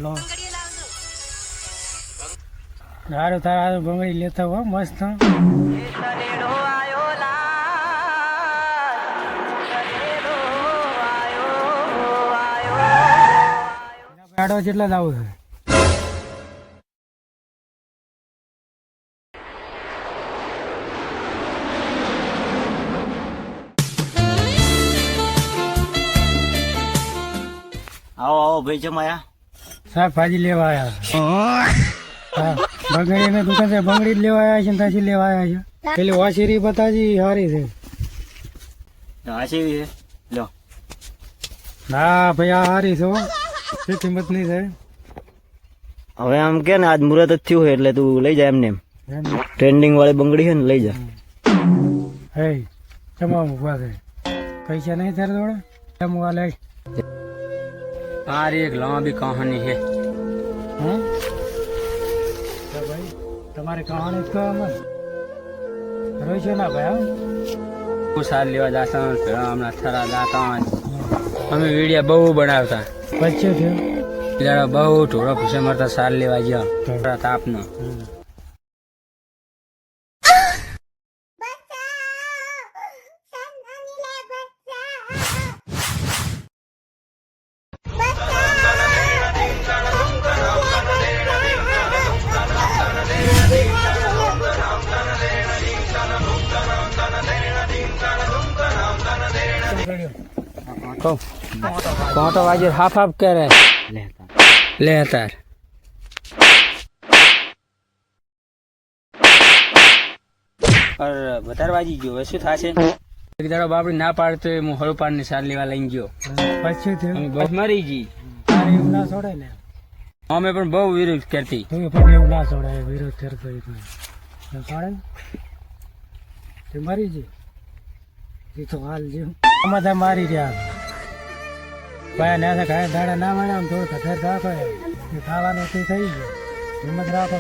hello यार तारा बंगड़ी लेता हुआ मस्त गाड़ो જેટલા લાવું છે आओ आओ भाई जमाया શાકભાજી લેવા આવ્યા હા બંગડીની દુકાન છે બંગડી જ લેવા આવ્યા છે ને ત્યાંથી લેવા આવ્યા છે પેલી વાસીરી બતાજી સારી છે आशी भी है लो ના ભાઈ આ સારી છે હો શું કિંમત નહીં છે હવે આમ કે ને આજ મુહૂર્ત જ થયું હોય એટલે તું લઈ જા એમને ટ્રેન્ડિંગ વાળી બંગડી છે ને લઈ જા હે તમામ ઉભા છે પૈસા નહીં તારે જોડે તમે આ લે और एक लंबी कहानी है હા ભાઈ તમારી કહાની કહો અમને રોઈ છે ના ભાઈ साल लेवा जाता हमें थरा जाता અમે વિડીયો બહુ બનાવતા બચ્ચે થયો જરા બહુ ઢોળો પૂછે મારતા સાલ લેવા ગયા તાપનો કોટો વાજે હાફ હાફ કરે લે તાર વધારે વાજી ગયો હવે શું થશે એક દાડો બાપડી ના પાડતો હું હળપાડ ની સાલ લેવા લઈ ગયો બચ્ચે થયો અમે બસ મરી ગઈ તારે એવું ના છોડે ને અમે પણ બહુ વિરોધ કરતી તમે પણ એવું ના છોડાય વિરોધ કરતો છોડે તે મરી ગઈ એ તો હાલ જેવું બધા મારી રહ્યા ભાઈ ના ખાય દાડા ના મળે આમ થોડું ખતર રાખો ખાવાનું થઈ ગયું હિંમત રાખો